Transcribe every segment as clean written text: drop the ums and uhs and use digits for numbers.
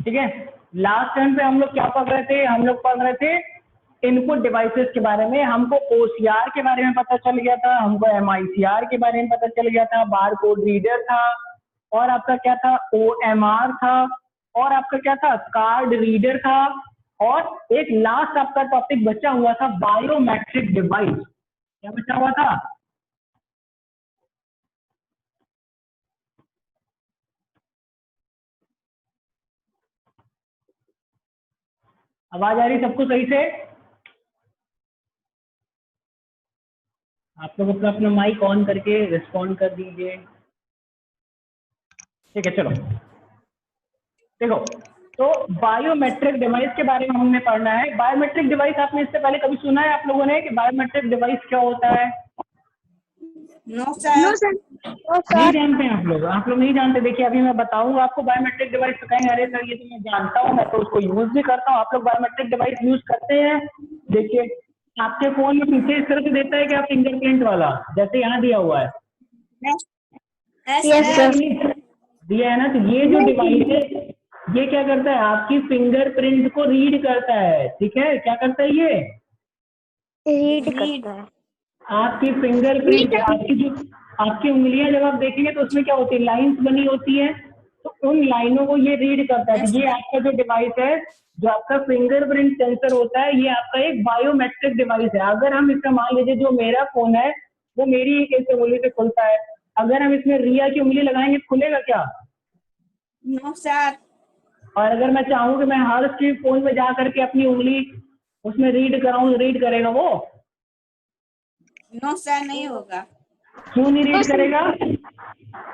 ठीक है, last time पे हम लोग क्या पढ़ रहे थे, हम लोग पढ़ रहे थे इनपुट डिवाइसेस के बारे में। हमको ओसीआर के बारे में पता चल गया था, हमको एमआईसीआर के बारे में पता चल गया था, बार कोड रीडर था, और आपका क्या था, ओएमआर था, और आपका क्या था, कार्ड रीडर था, और एक लास्ट आपका टॉपिक बचा हुआ था बायोमेट्रिक डिवाइस। क्या बचा हुआ था? आवाज आ रही सबको सही से? आप लोग अपना माइक ऑन करके रिस्पॉन्ड कर दीजिए। ठीक है, चलो देखो, तो बायोमेट्रिक डिवाइस के बारे में हमने पढ़ना है। बायोमेट्रिक डिवाइस आपने इससे पहले कभी सुना है आप लोगों ने कि बायोमेट्रिक डिवाइस क्या होता है? No sir. नहीं जानते हैं आप लोग नहीं जानते। देखिए, अभी मैं बताऊंगा आपको बायोमेट्रिक डिवाइस, तो कहेंगे अरे सर ये तो मैं जानता हूँ, मैं तो उसको यूज भी करता हूँ। आप लोग बायोमेट्रिक डिवाइस यूज करते हैं? देखिए, आपके फोन में पीछे इस तरह से देता है क्या, फिंगरप्रिंट वाला, जैसे यहाँ दिया हुआ है। Yes sir. दिया है ना? तो ये जो डिवाइस है, ये क्या करता है, आपकी फिंगरप्रिंट को रीड करता है। ठीक है, क्या करता है ये? रीड करता है। आपकी फिंगरप्रिंट, आपकी उंगलियां जब आप देखेंगे तो उसमें क्या होती है, लाइंस बनी होती है, तो उन लाइनों को ये रीड करता है। ये आपका जो डिवाइस है, जो आपका फिंगरप्रिंट सेंसर होता है, ये आपका एक बायोमेट्रिक डिवाइस है। अगर हम इसका, मान लीजिए जो मेरा फोन है वो मेरी एक उंगली से खुलता है, अगर हम इसमें रिया की उंगली लगाएंगे खुलेगा क्या? No sir. और अगर मैं चाहूँ कि मैं हर्ष के फोन में जा करके अपनी उंगली उसमें रीड कराऊं, रीड करेगा वो? नो सर, नहीं होगा। क्यों नहीं रीड करेगा?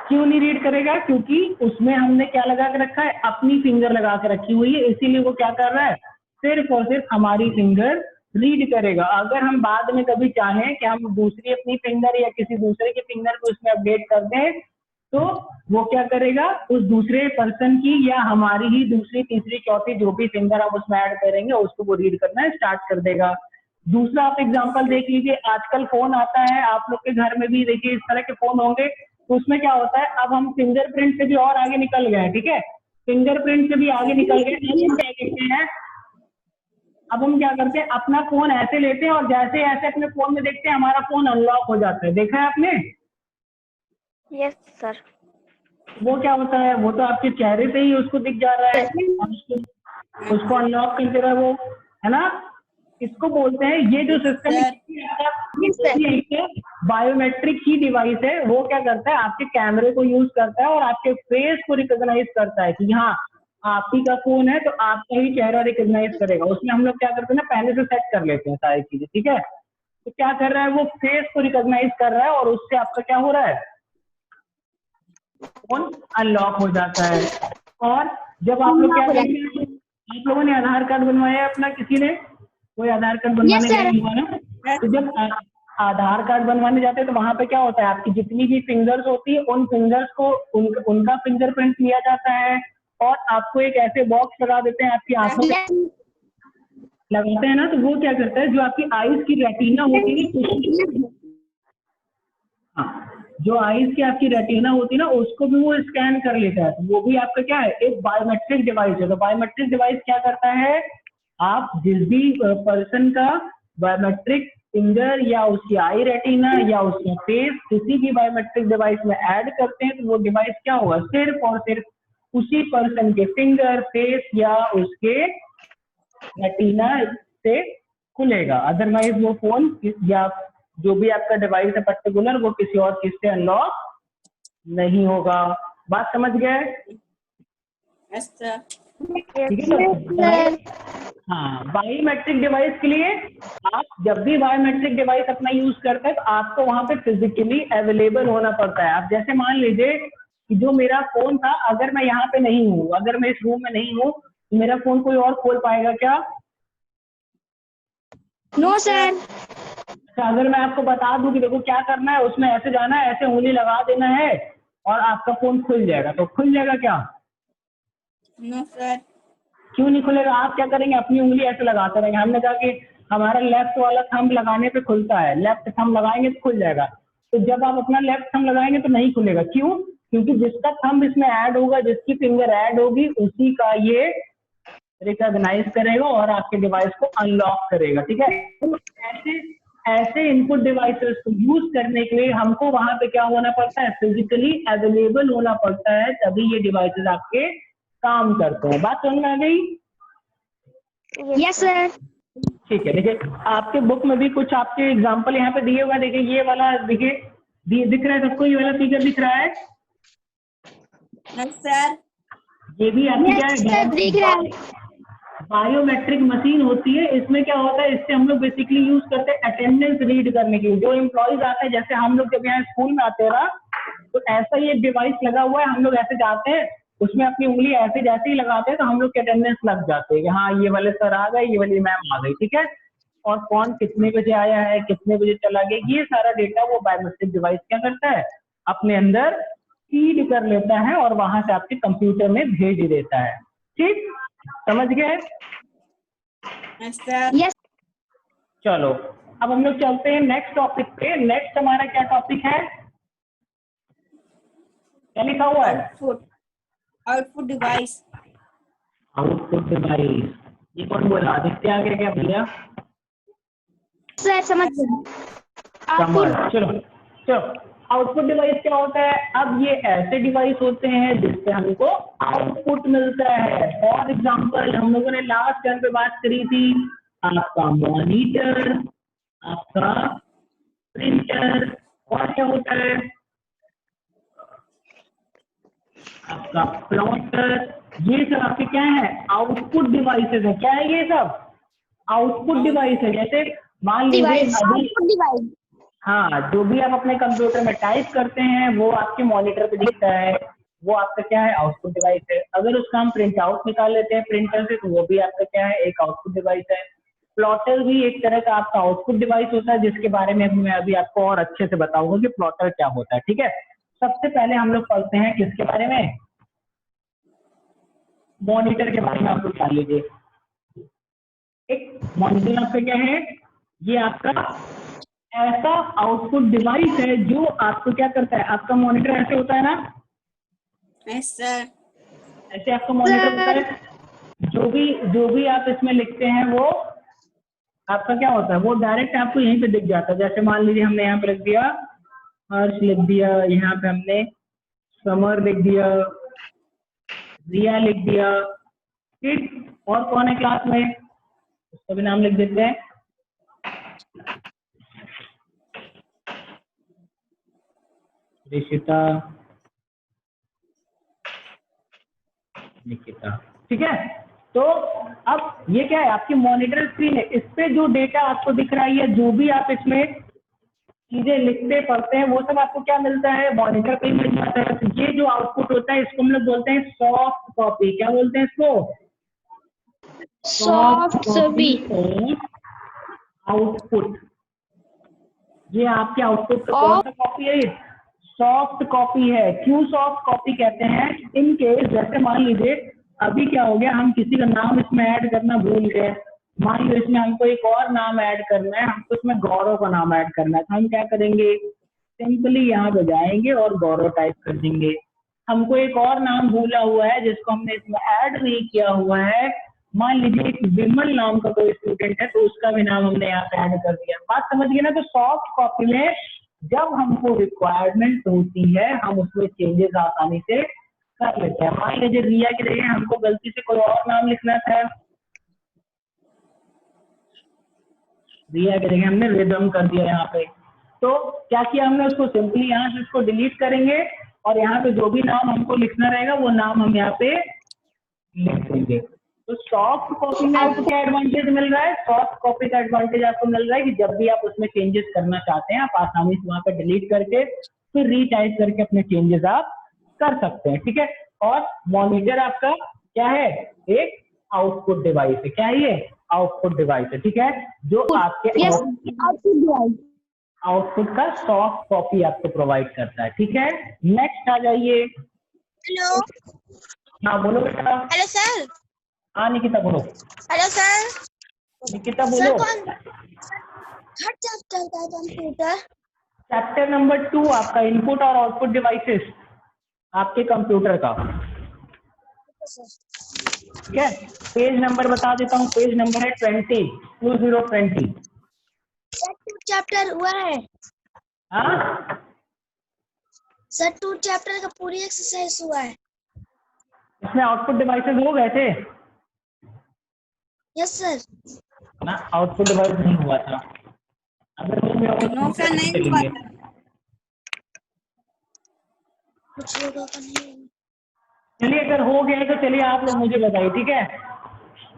क्यों नहीं रीड करेगा? क्योंकि उसमें हमने क्या लगा के रखा है, अपनी फिंगर लगा के रखी हुई है, इसीलिए वो क्या कर रहा है, सिर्फ और सिर्फ हमारी फिंगर रीड करेगा। अगर हम बाद में कभी चाहें कि हम दूसरी अपनी फिंगर या किसी दूसरे की फिंगर को उसमें अपडेट कर दें, तो वो क्या करेगा, उस दूसरे पर्सन की या हमारी ही दूसरी तीसरी चौथी जो भी फिंगर हम उसमें ऐड करेंगे उसको वो रीड करना स्टार्ट कर देगा। दूसरा आप एग्जांपल देख लीजिए, आजकल फोन आता है, आप लोग के घर में भी देखिए इस तरह के फोन होंगे, तो उसमें क्या होता है, अब हम फिंगरप्रिंट से भी और आगे निकल गए हैं। ठीक है, फिंगरप्रिंट से भी आगे निकल गए। अब हम क्या करते हैं, अब हम क्या करते हैं, अपना फोन ऐसे लेते हैं और जैसे ऐसे अपने फोन में देखते हैं हमारा फोन अनलॉक हो जाता है। देखा है आपने? Yes sir. वो क्या होता है, वो तो आपके चेहरे से ही उसको दिख जा रहा है और उसको अनलॉक कर दे रहा है वो, है ना? इसको बोलते हैं, ये जो सिस्टम बायोमेट्रिक ही डिवाइस है, वो क्या करता है, आपके कैमरे को यूज करता है और आपके फेस को रिकॉग्नाइज करता है कि हाँ आप ही का फोन है, तो आपका ही चेहरा रिकॉग्नाइज करेगा। उसमें हम लोग क्या करते हैं ना, पहले से सेट कर लेते हैं सारी चीजें। ठीक है, तो क्या कर रहा है, वो फेस को रिकॉग्नाइज कर रहा है और उससे आपका क्या हो रहा है, फोन अनलॉक हो जाता है। और जब आप लोग क्या करते हैं, आप लोगों ने आधार कार्ड बनवाया है अपना, किसी ने कोई आधार कार्ड बनवाने गया हुआ ना, तो जब आधार कार्ड बनवाने जाते हैं तो वहां पे क्या होता है, आपकी जितनी भी फिंगर्स होती है उन फिंगर्स को उनका फिंगरप्रिंट लिया जाता है और आपको एक ऐसे बॉक्स लगा देते हैं आपकी आंखों में लगाते हैं ना, तो वो क्या करता है, जो आपकी आईज की रेटिना होती है, हाँ, जो आईज की आपकी रेटिना होती है ना, उसको भी वो स्कैन कर लेता है। तो वो भी आपका क्या है, एक बायोमेट्रिक डिवाइस है। तो बायोमेट्रिक डिवाइस क्या करता है, आप जिस भी पर्सन का बायोमेट्रिक फिंगर या उसकी आई रेटिना या उसका फेस किसी भी बायोमेट्रिक डिवाइस में ऐड करते हैं, तो वो डिवाइस क्या होगा, सिर्फ और सिर्फ उसी पर्सन के फिंगर, फेस या उसके रेटिना से खुलेगा। अदरवाइज वो फोन या जो भी आपका डिवाइस है पर्टिकुलर, वो किसी और चीज से अनलॉक नहीं होगा। बात समझ गए? ठीक है। हाँ, बायोमेट्रिक डिवाइस के लिए आप जब भी बायोमेट्रिक डिवाइस अपना यूज करते हैं तो आपको वहां पे फिजिकली अवेलेबल होना पड़ता है। आप जैसे मान लीजिए कि जो मेरा फोन था, अगर मैं यहाँ पे नहीं हूँ, अगर मैं इस रूम में नहीं हूँ, तो मेरा फोन कोई और खोल पाएगा क्या? No sir. अच्छा, अगर मैं आपको बता दूं कि देखो क्या करना है, उसमें ऐसे जाना है, ऐसे उंगली लगा देना है और आपका फोन खुल जाएगा, तो खुल जाएगा क्या? No sir. क्यों नहीं खुलेगा? आप क्या करेंगे, अपनी उंगली ऐसे लगाते रहेंगे। हमने कहा कि हमारा लेफ्ट वाला थंब लगाने पे खुलता है, लेफ्ट थंब लगाएंगे तो खुल जाएगा। तो जब आप अपना लेफ्ट थंब लगाएंगे तो नहीं खुलेगा। क्यों? क्योंकि जिसका थंब इसमें ऐड होगा, जिसकी फिंगर ऐड होगी, उसी का ये रिकॉग्नाइज करेगा और आपके डिवाइस को अनलॉक करेगा। ठीक है, तो ऐसे ऐसे इनपुट डिवाइसेस को यूज करने के लिए हमको वहां पे क्या होना पड़ता है, फिजिकली अवेलेबल होना पड़ता है, तभी ये डिवाइसेस आपके काम करते हैं। बात समझ में आ गई? Yes sir. ठीक है, देखिए आपके बुक में भी कुछ आपके एग्जांपल यहाँ पे दिए हुए हैं। देखिए ये वाला, देखिए दिख रहा है सबको, ये वाला फिगर दिख रहा है? No, sir. ये भी आपकी क्या यस सर दिख रहा है। बायोमेट्रिक मशीन होती है। इसमें क्या होता है, इससे हम लोग बेसिकली यूज करते हैं अटेंडेंस रीड करने के लिए। जो एम्प्लॉइज आते हैं, जैसे हम लोग जब यहाँ स्कूल में आते हैं ना, तो ऐसा ही एक डिवाइस लगा हुआ है, हम लोग ऐसे जाते हैं, उसमें अपनी उंगली ऐसे जैसे ही लगाते हैं तो हम लोग के अटेंडेंस लग जाते हैं कि हाँ ये वाले सर आ गए, ये वाली मैम आ गई। ठीक है, और कौन कितने बजे आया है, कितने बजे चला गया, ये सारा डेटा वो बायोमेट्रिक डिवाइस क्या करता है, अपने अंदर फीड कर लेता है और वहां से आपके कंप्यूटर में भेज देता है। ठीक, समझ गए? Yes, sir. यस चलो अब हम लोग चलते हैं नेक्स्ट टॉपिक पे। नेक्स्ट हमारा क्या टॉपिक है, क्या लिखा हुआ है? Output device. Output device. ये कौन बोला? आदित्य आ गया क्या भैया? सर समझ गए। समझ। चलो चलो, आउटपुट डिवाइस क्या होता है? अब ये ऐसे डिवाइस होते हैं जिससे हमको आउटपुट मिलता है। फॉर एग्जांपल हम लोगों ने लास्ट टर्म पे बात करी थी, आपका मॉनिटर, आपका प्रिंटर, और क्या होता है, आपका प्लॉटर। ये सब आपके क्या है, आउटपुट डिवाइसेस है। क्या है ये सब? आउटपुट डिवाइस है। जैसे मान लीजिए अभी, हाँ, जो भी आप अपने कंप्यूटर में टाइप करते हैं वो आपके मॉनिटर पे दिखता है, वो आपका क्या है, आउटपुट डिवाइस है। अगर उसका हम प्रिंट आउट निकाल लेते हैं प्रिंटर से, तो वो भी आपका क्या है, एक आउटपुट डिवाइस है। प्लॉटर भी एक तरह का आपका आउटपुट डिवाइस होता है, जिसके बारे में मैं अभी आपको और अच्छे से बताऊंगा कि प्लॉटर क्या होता है। ठीक है, सबसे पहले हम लोग पढ़ते हैं किसके बारे में, मॉनिटर के बारे में। आप लोग जान लीजिए, एक मॉनिटर आपका क्या है, ये आपका ऐसा आउटपुट डिवाइस है जो आपको क्या करता है, आपका मॉनिटर ऐसे होता है ना, Yes, sir. ऐसे आपका मॉनिटर होता है। जो भी आप इसमें लिखते हैं वो आपका क्या होता है, वो डायरेक्ट आपको यहीं पे दिख जाता है। जैसे मान लीजिए हमने यहाँ पे लिख दिया हर्ष, लिख दिया यहाँ पे हमने समर, लिख दिया रिया, लिख दिया। ठीक, और कौन है क्लास में, उसका भी नाम लिख देते हैं। ऋषिता, निकिता। ठीक है, तो अब ये क्या है, आपकी मॉनिटर स्क्रीन है। इस पे जो डेटा आपको दिख रहा है या जो भी आप इसमें चीजें लिखते पढ़ते हैं, वो सब आपको क्या मिलता है, मॉनिटर पे मिल जाता है। तो ये जो आउटपुट होता है इसको हम लोग बोलते हैं सॉफ्ट कॉपी। क्या बोलते हैं इसको? Soft copy. आउटपुट। ये आपके आउटपुट का कौन सा कॉपी है? सॉफ्ट कॉपी है। क्यों सॉफ्ट कॉपी कहते हैं? इन केस जैसे मान लीजिए अभी क्या हो गया, हम किसी का नाम इसमें ऐड करना भूल गए। मान लो इसमें हमको एक और नाम ऐड करना है, हमको इसमें गौरव का नाम ऐड करना है, तो हम क्या करेंगे, सिंपली यहाँ पे जाएंगे और गौरव टाइप कर देंगे। हमको एक और नाम भूला हुआ है जिसको हमने इसमें ऐड नहीं किया हुआ है, मान लीजिए एक विमल नाम का कोई स्टूडेंट है, तो उसका भी नाम हमने यहाँ पे ऐड कर दिया। बात समझ गए ना? तो सॉफ्ट कॉपी में जब हमको रिक्वायरमेंट होती है हम उसमें चेंजेस आसानी से कर लेते हैं। मान लीजिए रिया की जगह हमको गलती से कोई और नाम लिखना था, रिया की जगह हमने रिदम कर दिया यहाँ पे, तो क्या किया हमने, उसको सिंपली यहाँ से उसको डिलीट करेंगे और यहाँ पे जो भी नाम हमको लिखना रहेगा वो नाम हम यहाँ पे लिख देंगे। तो सॉफ्ट कॉपी में आपको क्या एडवांटेज मिल रहा है? सॉफ्ट कॉपी का एडवांटेज आपको मिल रहा है कि जब भी आप उसमें चेंजेस करना चाहते हैं आप आसानी से वहां पे डिलीट करके फिर रीटाइप करके अपने चेंजेस आप कर सकते हैं। ठीक है, और मॉनिटर आपका क्या है, एक आउटपुट डिवाइस है। क्या है ये? आउटपुट डिवाइस है। ठीक है, जो आपके आउटपुट का सॉफ्ट कॉपी आपको प्रोवाइड करता है। ठीक है, नेक्स्ट आ जाइए। हेलो। हाँ बोलो बेटा। Hello sir. हाँ निकिता बोलो। Hello sir. निकिता बोलो। हर चैप्टर का कंप्यूटर। चैप्टर नंबर 2 आपका इनपुट और आउटपुट डिवाइसेस। आपके कंप्यूटर का। ठीक है, पेज नंबर बता देता हूँ, पेज नंबर है 20 चैप्टर हुआ है हाँ सर, 2 चैप्टर का पूरी एक्सरसाइज हुआ है। इसमें आउटपुट डिवाइसेस हो गए थे यस सर। ना, आउटपुट डिवाइस नहीं हुआ था। अगर नो सर नहीं हुआ था। कुछ लोगों का नहीं हुआ। चलिए अगर हो गया है तो चलिए आप लोग मुझे बताइए, ठीक है।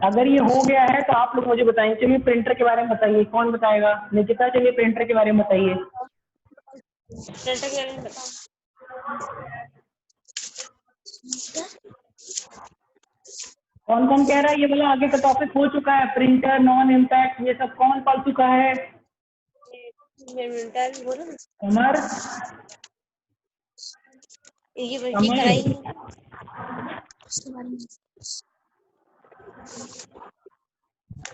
अगर ये हो गया है तो आप लोग मुझे बताइए। चलिए प्रिंटर के बारे में बताइए, कौन बताएगा? निकिता, चलिए प्रिंटर के बारे में बताइए। प्रिंटर के बारे में बताओ। कौन कौन कह रहा है? ये वाला आगे का टॉपिक हो चुका है, प्रिंटर, नॉन इम्पैक्ट, ये सब कौन पढ़ चुका है? प्रिंटर बोलो ना। कमर, ये कमर, कराई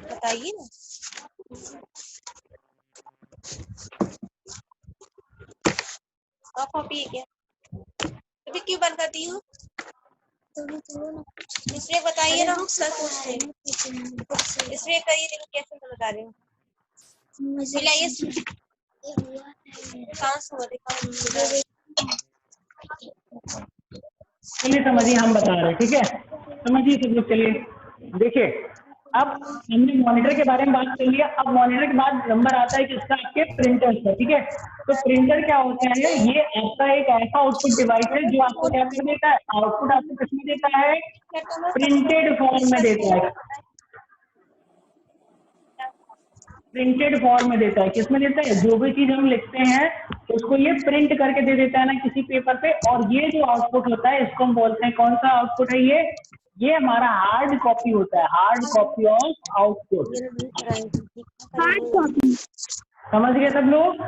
बताइए ना। कॉपी है क्या? अभी क्यों बंद करती हूँ? इसलिए बताइए ना, सर पूछते हैं इसलिए कहिए, लेकिन कैसे तो बता रहे हो। मिलाइए सांस हुआ दिखाओ। चलिए समझिए, हम बता रहे हैं, ठीक है। समझिए सब लोग। चलिए देखिए, अब हमने मॉनिटर के बारे में बात कर लिया। अब मॉनिटर के बाद नंबर आता है किसका? आपके प्रिंटर का, ठीक है। तो प्रिंटर क्या होता है? ये आपका एक ऐसा आउटपुट डिवाइस है जो आपको क्या कर देता है? आउटपुट आपको किसमें देता है? प्रिंटेड फॉर्म में देता है। प्रिंटेड फॉर्म में देता है। किसमें देता है? जो भी चीज हम लिखते हैं उसको ये प्रिंट करके दे देता है ना किसी पेपर पे। और ये जो आउटपुट होता है इसको हम बोलते हैं, कौन सा आउटपुट है ये हमारा हार्ड कॉपी होता है, hard copy of output. Hard copy. समझ गए सब लोग?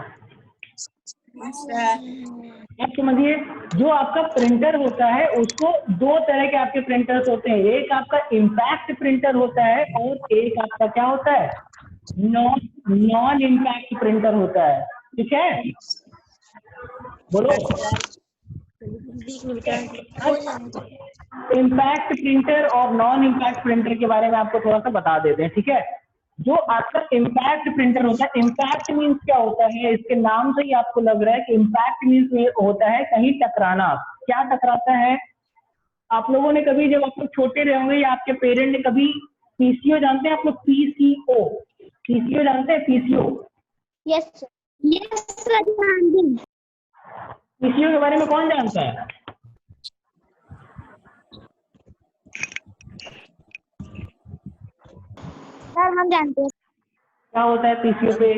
अब समझिए, जो आपका प्रिंटर होता है उसको दो तरह के आपके प्रिंटर्स होते हैं। एक आपका इम्पैक्ट प्रिंटर होता है और एक आपका क्या होता है? नॉन इम्पैक्ट प्रिंटर होता है, ठीक है। बोलो। इम्पैक्ट प्रिंटर और नॉन इम्पैक्ट प्रिंटर के बारे में आपको थोड़ा सा बता देते हैं, ठीक है। जो आपका इम्पैक्ट प्रिंटर होता है, इम्पैक्ट मीन्स क्या होता है? इसके नाम से ही आपको लग रहा है कि इम्पैक्ट मीन्स होता है कहीं टकराना। क्या टकराता है? आप लोगों ने कभी, जब आप लोग छोटे रहे होंगे या आपके पेरेंट ने कभी पीसीओ जानते हैं आप लोग? पीसीओ जानते हैं? PCO yes sir. पीसीओ के बारे में कौन जानता है? सर हम जानते हैं। क्या होता है पीसीओ पे?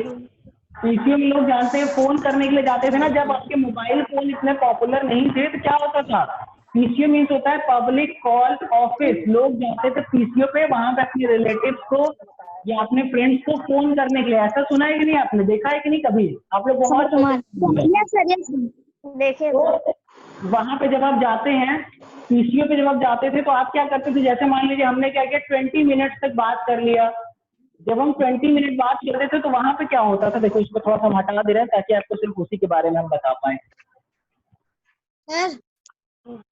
पीसीओ में लोग जानते हैं, फोन करने के लिए जाते थे ना, जब आपके मोबाइल फोन इतने पॉपुलर नहीं थे तो क्या होता था? पीसीओ मीन्स होता है पब्लिक कॉल ऑफिस। लोग जाते थे पीसीओ पे, वहां पे अपने रिलेटिव्स को या अपने फ्रेंड्स को फोन करने के लिए। ऐसा सुना है कि नहीं? आपने देखा है कि नहीं कभी? आप लोग बहुत यस सर देखिए। तो वहां पे जब आप जाते हैं, पीसीओ पे जब आप जाते थे तो आप क्या करते थे? जैसे मान लीजिए हमने क्या किया, 20 मिनट तक बात कर लिया। जब हम 20 मिनट बात करते थे तो वहां पे क्या होता था? देखो, इसको थोड़ा सा हम हटा दे रहे हैं ताकि आपको सिर्फ उसी के बारे में हम बता पाए।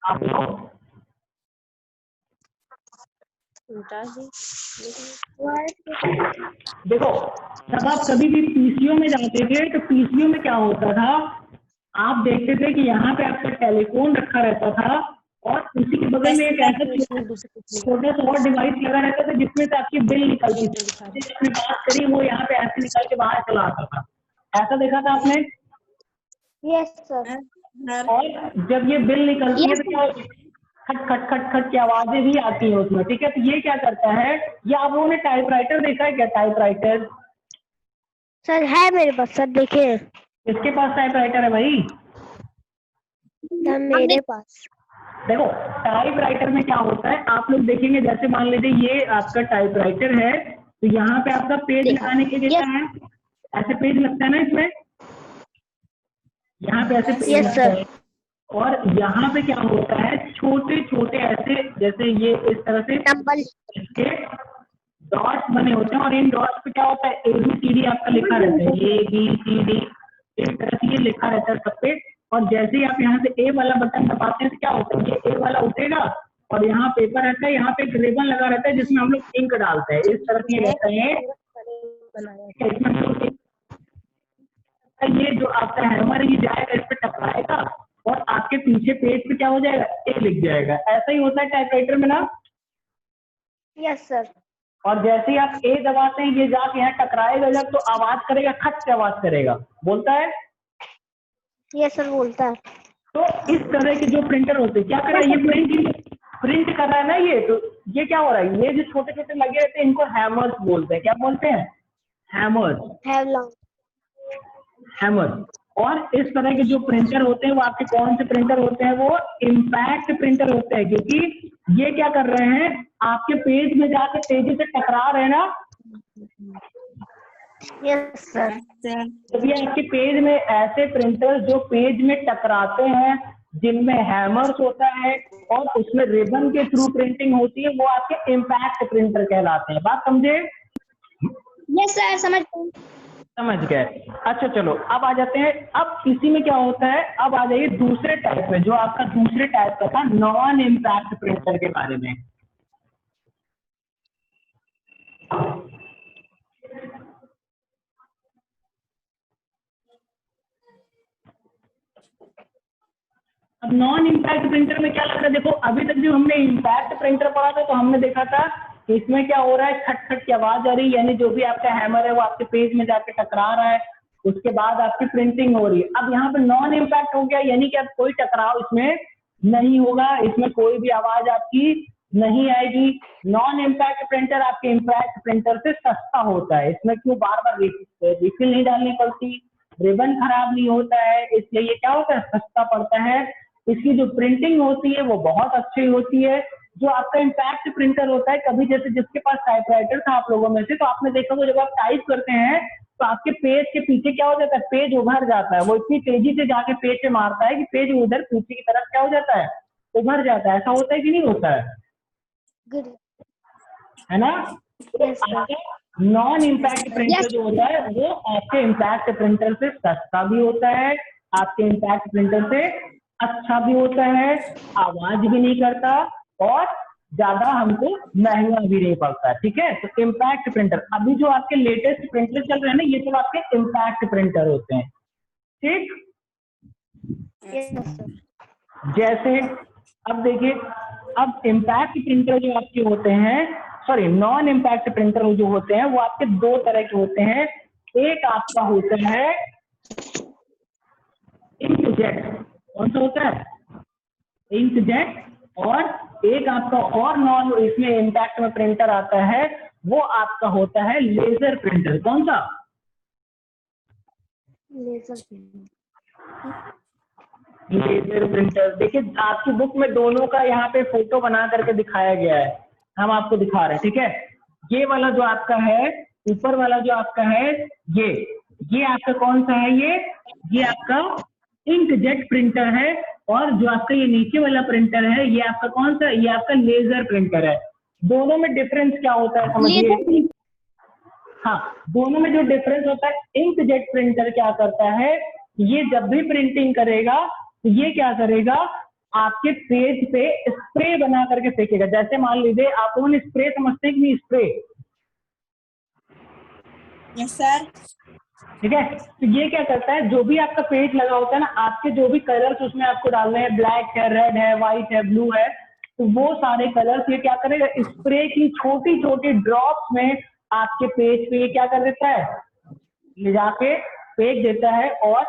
आपको देखो, जब आप कभी भी पीसीओ में जाते थे तो पीसीओ में क्या होता था? आप देखते थे कि यहाँ पे आपका टेलीफोन रखा रहता था और उसी के बगल में एक ऐसा छोटा सा और डिवाइस लगा रहता था जिसमें से आपकी बिल निकलती थी। जिसने बात करी वो यहाँ पे ऐसे निकल के बाहर चला आता था। ऐसा देखा था आपने? Yes sir. और जब ये बिल निकलती है तो क्या होता है? खट खट खट खट की आवाजें भी आती है उसमें, ठीक है। तो ये क्या करता है? ये आप लोगों ने टाइपराइटर देखा है क्या? टाइपराइटर सर है मेरे पास सर, देखिए। किसके पास टाइपराइटर है भाई? सर मेरे पास। देखो, टाइपराइटर में क्या होता है आप लोग देखेंगे, जैसे मान लीजिए ये आपका टाइपराइटर है तो यहाँ पे आपका पेज लगाने के लिए देता है, ऐसे पेज लगता है ना इसमें, यहाँ पे ऐसे पेज लगता है। और यहाँ पे क्या होता है? छोटे छोटे ऐसे, जैसे ये इस तरह से इसके डॉट्स बने होते हैं और इन डॉट्स पे क्या होता है? ABCD आपका लिखा रहता है, ABCD इस तरह से ये लिखा रहता है सब पे। और जैसे ही आप यहाँ से ए वाला बटन दबाते हैं तो क्या होता है, ये ए वाला उठेगा और यहाँ पेपर रहता है, यहाँ पे एक रिबन लगा रहता है जिसमें हम लोग इंक डालते हैं, इस तरह से रहता है। ये जो आपका हैमर ये जाएगा, इस पे टकराएगा और आपके पीछे पेज पे क्या हो जाएगा, ए लिख जाएगा। ऐसा ही होता है टाइपराइटर में ना। Yes sir. और जैसे ही आप ए दबाते हैं ये जाके यहाँ टकराएगा जब, तो आवाज करेगा, खट से आवाज करेगा, बोलता है। यस सर, बोलता है। तो इस तरह के जो प्रिंटर होते हैं, क्या कर रहा है, ये प्रिंट कर रहा है ना, ये तो ये क्या हो रहा है, ये जो छोटे छोटे लगे रहते हैं इनको हैमर्स बोलते हैं। क्या बोलते हैं, हैमर्स। हैमर। और इस तरह के जो प्रिंटर होते हैं वो आपके कौन से प्रिंटर होते हैं, वो इम्पैक्ट प्रिंटर होते हैं, क्योंकि ये क्या कर रहे हैं, आपके पेज में जाकर तेजी से टकरा रहे हैं ना। Yes sir. तो ये आपके पेज में ऐसे प्रिंटर जो पेज में टकराते हैं, जिनमें हैमर्स होता है और उसमें रिबन के थ्रू प्रिंटिंग होती है, वो आपके इम्पैक्ट प्रिंटर कहलाते हैं। बात समझे? यस सर, समझ गए। अच्छा चलो अब आ जाते हैं, अब इसी में क्या होता है, अब आ जाइए दूसरे टाइप में, जो आपका दूसरे टाइप का था नॉन इम्पैक्ट प्रिंटर के बारे में। अब नॉन इम्पैक्ट प्रिंटर में क्या लगता है, देखो अभी तक जो हमने इम्पैक्ट प्रिंटर पढ़ा था तो हमने देखा था इसमें क्या हो रहा है, खट खट की आवाज आ रही है, यानी जो भी आपका हैमर है वो आपके पेज में जाके टकरा रहा है, उसके बाद आपकी प्रिंटिंग हो रही है। अब यहाँ पे नॉन इम्पैक्ट हो गया, यानी कि अब कोई टकराव इसमें नहीं होगा, इसमें कोई भी आवाज आपकी नहीं आएगी। नॉन इम्पैक्ट प्रिंटर आपके इम्पैक्ट प्रिंटर से सस्ता होता है, इसमें क्यों बार बार रिफिल नहीं डालनी पड़ती, रिबन खराब नहीं होता है, इसलिए ये क्या होता है, सस्ता पड़ता है। इसकी जो प्रिंटिंग होती है वो बहुत अच्छी होती है। जो आपका इम्पैक्ट प्रिंटर होता है, कभी जैसे जिसके पास टाइपराइटर था आप लोगों में से, तो आपने देखा होगा जब आप टाइप करते हैं तो आपके पेज के पीछे क्या हो जाता है, पेज उभर जाता है, वो इतनी तेजी से जाके पेज पे मारता है कि पेज उधर पीछे की तरफ क्या हो जाता है, उभर जाता है। ऐसा होता है कि नहीं होता है ना? नॉन इम्पैक्ट प्रिंटर जो होता है वो आपके इम्पैक्ट प्रिंटर से सस्ता भी होता है, आपके इम्पैक्ट प्रिंटर से अच्छा भी होता है, आवाज भी नहीं करता और ज्यादा हमको महंगा भी नहीं पड़ता। ठीक है, तो इम्पैक्ट प्रिंटर, अभी जो आपके लेटेस्ट प्रिंटर चल रहे हैं ना, ये सब आपके इम्पैक्ट प्रिंटर होते हैं। ठीक, जैसे अब देखिए, अब इम्पैक्ट प्रिंटर जो आपके होते हैं, सॉरी नॉन इम्पैक्ट प्रिंटर जो होते हैं वो आपके दो तरह के होते हैं। एक आपका होता है इंकजेट, कौन सा होता है, इंकजेट, और एक आपका और नॉन इसमें इम्पैक्ट में प्रिंटर आता है, वो आपका होता है लेजर प्रिंटर। कौन सा? Laser printer. देखिए आपकी बुक में दोनों का यहाँ पे फोटो बना करके दिखाया गया है, हम आपको दिखा रहे हैं। ठीक है, ये वाला जो आपका है, ऊपर वाला जो आपका है, ये आपका कौन सा है, ये आपका इंकजेट प्रिंटर है, और जो आपका ये नीचे वाला प्रिंटर है ये आपका कौन सा, ये आपका लेजर प्रिंटर है। दोनों में डिफरेंस क्या होता है समझिए। हाँ, दोनों में जो डिफरेंस होता है, इंकजेट प्रिंटर क्या करता है, ये जब भी प्रिंटिंग करेगा तो ये क्या करेगा, आपके पेज पे स्प्रे बना करके फेंकेगा। जैसे मान लीजिए आप लोगों ने स्प्रे समझते हैं कि नहीं, स्प्रे? Yes sir. ठीक है, तो ये क्या करता है, जो भी आपका पेज लगा होता है ना, आपके जो भी कलर्स उसमें आपको डालने हैं, ब्लैक है, रेड है, व्हाइट है, ब्लू है, तो वो सारे कलर्स ये क्या करेगा, स्प्रे की छोटी छोटी ड्रॉप्स में आपके पेज पे ये क्या कर देता है, ले जाके फेंक देता है। और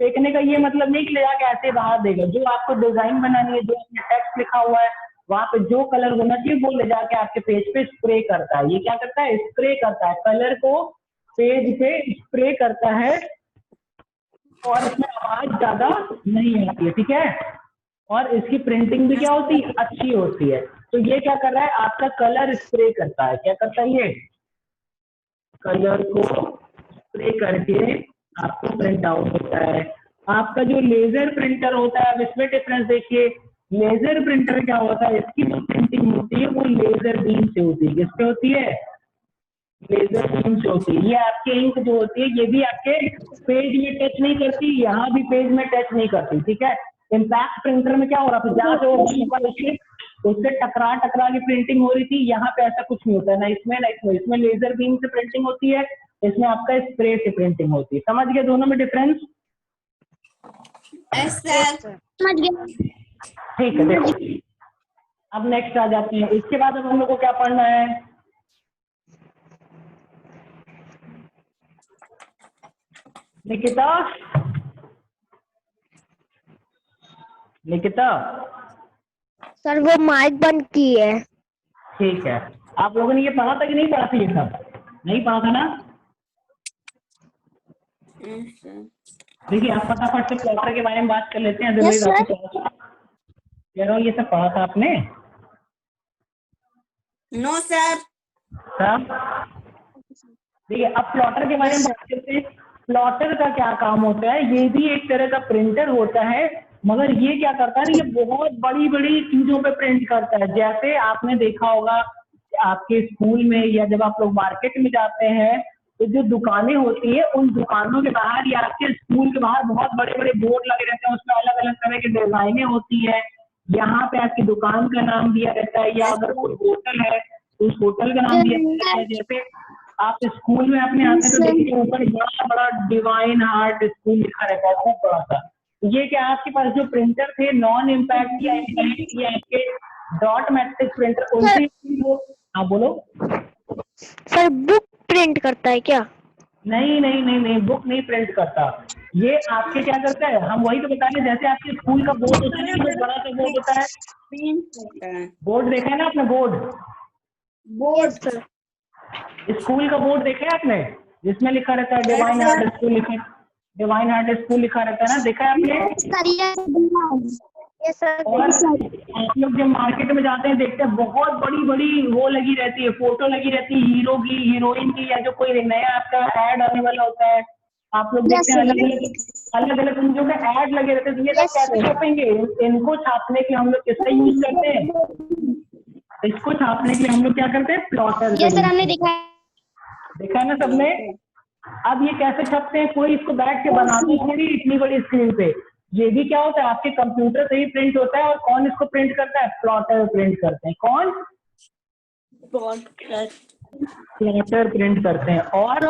फेंकने का ये मतलब नहीं कि ले जाके ऐसे बाहर देगा, जो आपको डिजाइन बनानी है, जो आपने टेक्स्ट लिखा हुआ है, वहां पे जो कलर होना चाहिए वो ले जाके आपके पेज पे स्प्रे करता है। ये क्या करता है, स्प्रे करता है, कलर को पेज पे स्प्रे करता है, और इसमें आवाज ज्यादा नहीं आती है। ठीक है, और इसकी प्रिंटिंग भी क्या होती है, अच्छी होती है। तो ये क्या कर रहा है, आपका कलर स्प्रे करता है। क्या करता है, ये कलर को स्प्रे करके आपको प्रिंट आउट होता है। आपका जो लेजर प्रिंटर होता है, अब इसमें डिफरेंस देखिए, लेजर प्रिंटर क्या होता है, इसकी जो प्रिंटिंग होती है वो लेजर बीम से होती है। किससे होती है, लेजर बीम से होती है। ये आपकी इंक जो होती है ये भी आपके पेज में टच नहीं करती, यहाँ भी पेज में टच नहीं करती, ठीक है। इम्पैक्ट प्रिंटर में क्या हो रहा था, जहाँ से वो उससे टकरा टकरा के प्रिंटिंग हो रही थी, यहाँ पे ऐसा कुछ नहीं होता है, ना इसमें ना इसमें। इसमें लेजर बीम से प्रिंटिंग होती है, इसमें आपका स्प्रे से प्रिंटिंग होती है। समझ गए दोनों में डिफरेंस? Yes sir. समझ गया। ठीक है, देखो अब नेक्स्ट आ जाते हैं। इसके बाद अब हम लोग को क्या पढ़ना है? निकिता, निकिता सर वो माइक बंद की है। ठीक है, आप लोगों ने ये पढ़ा था कि नहीं पढ़ा था? ये सब नहीं पढ़ा था ना? देखिए आप फटाफट से प्लॉटर के बारे में बात कर लेते हैं। Yes, sir. कह रहा हूँ ये सब पढ़ा था आपने? No sir. सब देखिए अब प्लॉटर के बारे में बात करते हैं। प्लॉटर का क्या काम होता है? ये भी एक तरह का प्रिंटर होता है, मगर ये क्या करता है, ये बहुत बड़ी बड़ी चीजों पे प्रिंट करता है। जैसे आपने देखा होगा आपके स्कूल में या जब आप लोग मार्केट में जाते हैं तो जो दुकानें होती है उन दुकानों के बाहर या आपके स्कूल के बाहर बहुत बड़े बड़े बोर्ड लगे रहते हैं, उसमें अलग अलग तरह के डिजाइने होती है। यहाँ पे आपकी दुकान का नाम दिया रहता है, या अगर कोई होटल है तो उस होटल का नाम दिया रहता है। जैसे आप स्कूल में अपने आते हैं तो देखिए ऊपर बड़ा बड़ा डिवाइन हार्ट स्कूल लिखा रहता है, खूब बड़ा सा। ये क्या आपके पास जो प्रिंटर थे नॉन इम्पैक्ट या इम्पैक्ट या आपके डॉट मैट्रिक प्रिंटर उनसे वो, हाँ बोलो। सर बुक प्रिंट करता है क्या? नहीं नहीं नहीं नहीं, बुक नहीं प्रिंट करता। ये आपके क्या करता है, हम वही तो बता रहे हैं, जैसे आपके स्कूल का बोर्ड होता है ना, जो बड़ा सा बोर्ड होता है, बोर्ड देखा है ना आपने? Yes, sir. स्कूल का बोर्ड देखा है आपने, जिसमें लिखा रहता है डिवाइन हार्ट स्कूल लिखा, डिवाइन हार्ट स्कूल लिखा रहता है ना, देखा है आपने? Yes, sir. और आप लोग जब मार्केट में जाते हैं देखते हैं बहुत बड़ी बड़ी वो लगी रहती है, फोटो लगी रहती है हीरो की, हीरोइन की, या जो कोई नया आपका ऐड आने वाला होता है, आप लोग देखते हैं अलग अलग चीजों के ऐड लगे रहते हैं। तो ये सब कैसे छापेंगे? इनको छापने के हम लोग किसका यूज करते हैं? इसको छापने के लिए हम लोग क्या करते हैं? प्लॉटर। Yes, sir. हमने देखा है ना सबने? अब ये कैसे छपते हैं? कोई इसको बैठ के बनाती थोड़ी इतनी बड़ी स्क्रीन पे। ये भी क्या होता है, आपके कंप्यूटर से ही प्रिंट होता है। और कौन इसको प्रिंट करता है? प्लॉटर प्रिंट करते हैं। कौन? प्लॉटर प्रिंट करते हैं। और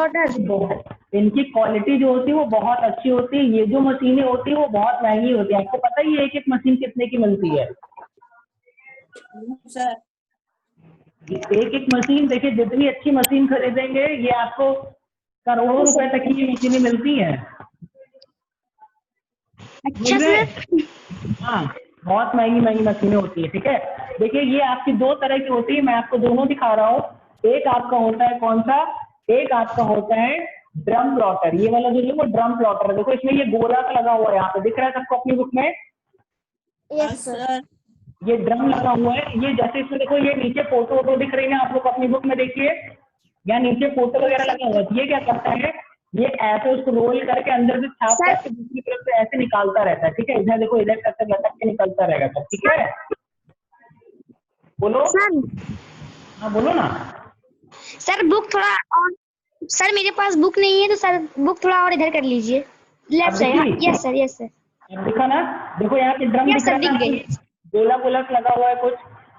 इनकी क्वालिटी जो होती है वो बहुत अच्छी होती है। ये जो मशीनें होती है वो बहुत महंगी होती है। आपको पता ही है एक एक मशीन कितने की मिलती है? सर एक एक मशीन देखिए, जितनी अच्छी मशीन खरीदेंगे ये आपको करोड़ों रुपए तक की मशीनें मिलती हैं। अच्छा सर। हाँ, बहुत महंगी महंगी मशीनें होती है, ठीक है। देखिए ये आपकी दो तरह की होती है, मैं आपको दोनों दिखा रहा हूँ। एक आपका होता है कौन सा? एक आपका होता है ड्रम प्लॉटर। ये वाला जो है वो ड्रम प्लॉटर है। देखो इसमें ये गोला सा लगा हुआ है, यहाँ पे दिख रहा है सबको अपनी बुक में? Yes, sir. ये ड्रम लगा हुआ है। ये जैसे इसमें देखो ये नीचे फोटो वोटो दिख रही है आप लोग अपनी बुक में, देखिए या नीचे फोटो वगैरह लगा हुआ है। ये क्या करता है, ये ऐसे उसको रोल करके अंदर से छाप करके दूसरी तरफ से ऐसे निकालता रहता है, ठीक है। इधर देखो इधर करके लटक के निकलता रहेगा सब, ठीक है। बोलो सर हाँ बोलो ना। सर बुक थोड़ा और, सर मेरे पास बुक नहीं है तो सर बुक थोड़ा और इधर कर लीजिए, left side. Yes sir, yes sir. अब दिखा ना, देखो यहाँ पे ड्रम Yes, दिख रहा sir, दिख है, गई। गोला गोला लगा हुआ है कुछ,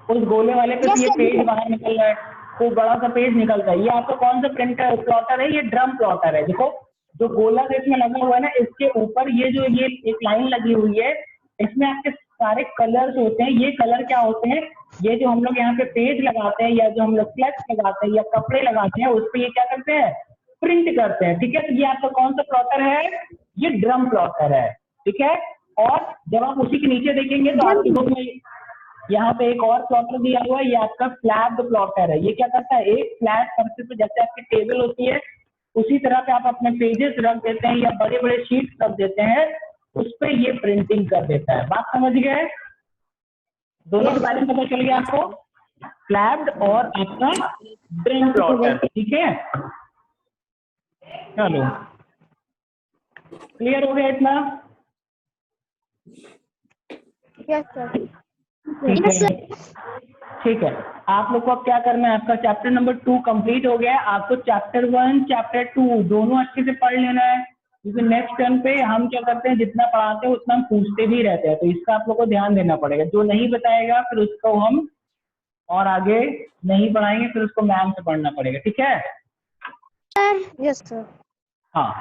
उस गोले वाले पे Yes, ये sir, पेज बाहर निकल रहा है, खूब बड़ा सा पेज निकलता है। ये आपका कौन सा प्रिंटर प्लॉटर है? ये ड्रम प्लॉटर है। देखो जो गोला इसमें लगा हुआ है ना, इसके ऊपर ये जो ये एक लाइन लगी हुई है, इसमें आपके सारे कलर्स होते हैं। ये कलर क्या होते हैं? ये जो हम लोग यहाँ पे पेज लगाते हैं या जो हम लोग फ्लेक्स लगाते हैं या कपड़े लगाते हैं, उस पर ये क्या करते हैं? प्रिंट करते हैं, ठीक है। तो ये आपका कौन सा प्लॉटर है? ये ड्रम प्लॉटर है, ठीक है। और जब आप उसी के नीचे देखेंगे तो आपकी बुक में यहाँ पे एक और प्लॉटर दिया हुआ है, ये आपका फ्लैप्ड प्लॉटर है। ये क्या करता है? एक फ्लैट सरफेस पे जैसे आपकी टेबल होती है उसी तरह पे आप अपने पेजेस रख देते हैं या बड़े बड़े शीट्स रख देते हैं, उस पर ये प्रिंटिंग कर देता है। बात समझ गए? दोनों के बारे में पता चल गया आपको, फ्लैप्ड और आपका ड्रम प्लॉटर, ठीक है। चलो क्लियर हो गया इतना? Yes sir. ठीक है, ठीक है। आप लोग को अब क्या करना है, आपका चैप्टर नंबर 2 कंप्लीट हो गया है। आपको चैप्टर 1 चैप्टर 2 दोनों अच्छे से पढ़ लेना है, क्योंकि नेक्स्ट टर्म पे हम क्या करते हैं, जितना पढ़ाते हैं उतना हम पूछते भी रहते हैं, तो इसका आप लोग को ध्यान देना पड़ेगा। जो नहीं बताएगा फिर उसको हम और आगे नहीं पढ़ाएंगे, फिर उसको मैम से पढ़ना पड़ेगा, ठीक है? Yes sir. हाँ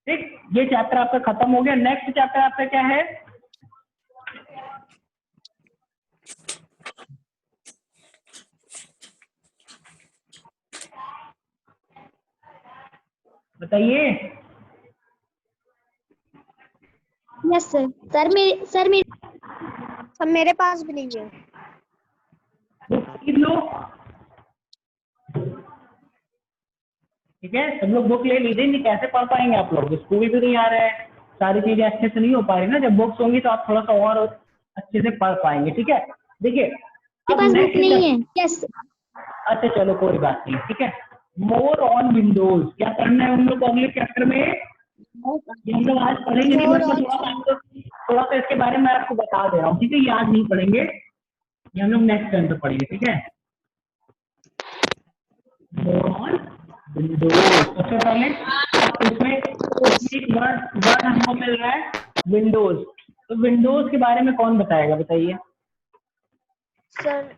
ठीक, ये चैप्टर आपका खत्म हो गया। नेक्स्ट चैप्टर आपका क्या है? बताइए। Yes sir. सर मेरे पास भी नहीं है। बुक खरीद लो, ठीक है? सब लोग बुक ले लीजिए, नहीं कैसे पढ़ पाएंगे आप लोग, स्कूल भी नहीं आ रहे हैं, सारी चीजें अच्छे से नहीं हो पा रही ना। जब बुक्स होंगी तो आप थोड़ा सा और अच्छे से पढ़ पाएंगे, ठीक है? देखिए मेरे पास बुक नहीं है। यस। अच्छा चलो कोई बात नहीं, ठीक है। मोर ऑन विंडोज क्या करना है हम लोग को अगले चैप्टर में? ये हम लोग आज पढ़ेंगे नहीं, मतलब थोड़ा सा इसके बारे में आपको बता दे रहा हूँ, ठीक है? ये आज नहीं पढ़ेंगे, ये हम लोग नेक्स्ट टाइम पे पढ़ेंगे, ठीक है? More on Windows. सबसे पहले उसमें एक वर्ड हमको मिल रहा है विंडोज। तो विंडोज के बारे में कौन बताएगा, बताइए? सर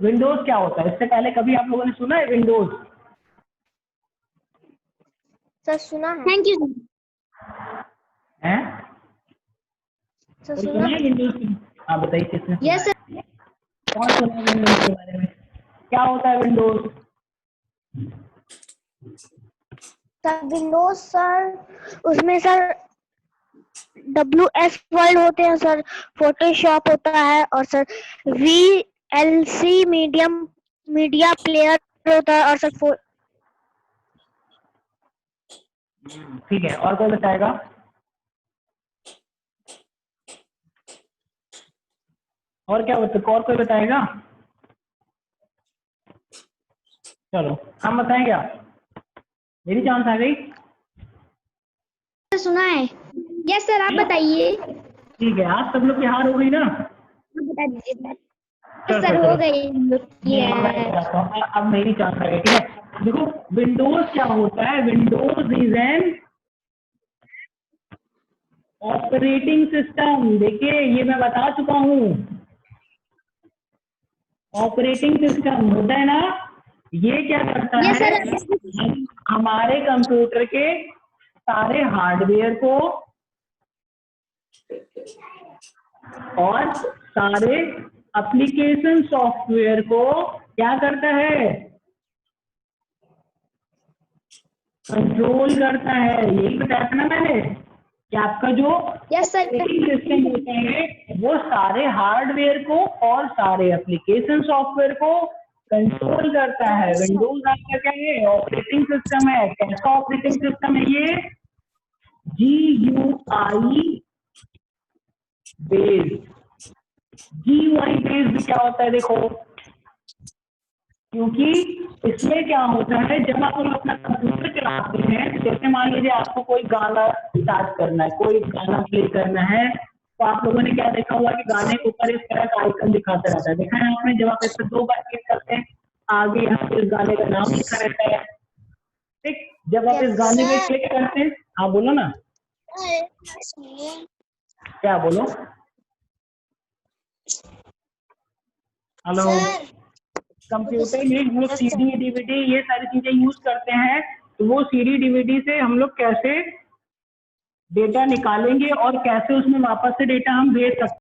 विंडोज क्या होता है? इससे पहले कभी आप लोगों ने सुना है विंडोज? सर सुना है। थैंक यू हैं? सर कोई सुना सुना है। है विंडोज? हाँ बताइए किसने सुना यस है? सर। कौन सुना है विंडोज के बारे में? क्या होता है विंडोज? सर विंडोज सर, उसमें सर WS वर्ड होते हैं सर, फोटोशॉप होता है, और सर VLC मीडिया प्लेयर होता है, और सर ठीक है, और कोई बताएगा? और क्या होता, और कोई बताएगा? चलो हम बताएं क्या? मेरी चांस आ गई। सुना है। यस सर, आप बताइए। ठीक है, आप सब लोग की हार हो गई ना? आप बता दीजिए सर। चलो, सर चलो, हो गई। अब मेरी चांस आ गई, ठीक है? देखो विंडोज क्या होता है, Windows is an operating system. देखिए ये मैं बता चुका हूँ, ऑपरेटिंग सिस्टम होता है ना, ये क्या करता यस है, सर। हमारे कंप्यूटर के सारे हार्डवेयर को और सारे एप्लीकेशन सॉफ्टवेयर को क्या करता है, कंट्रोल करता है। यही बताया था ना मैंने कि आपका जो यस सर। ऑपरेटिंग सिस्टम होता है वो सारे हार्डवेयर को और सारे एप्लीकेशन सॉफ्टवेयर को कंट्रोल करता है। विंडोज आपका क्या है, ऑपरेटिंग सिस्टम है। कैसा ऑपरेटिंग सिस्टम है ये? GUI based. GUI बेस्ड क्या होता है देखो, क्योंकि इसमें क्या होता है, जब आप लोग अपना कंप्यूटर चलाते हैं, जैसे मान लीजिए आपको कोई गाना स्टार्ट करना है, कोई गाना प्ले करना है, तो आप लोगों ने क्या देखा हुआ कि गाने के ऊपर इस तरह का आइकन दिखाता रहता है, देखा है आपने? जब आप इस पर 2 बार क्लिक करते हैं आगे यहाँ पे इस गाने का नाम लिखा रहता है, ठीक? जब आप इस गाने में क्लिक करते हैं, हाँ बोलो ना, क्या बोलो? हेलो? कंप्यूटर में हम लोग CD DVD ये सारी चीजें यूज करते हैं, तो वो CD DVD से हम लोग कैसे डेटा निकालेंगे और कैसे उसमें वापस से डेटा हम भेज सकते हैं।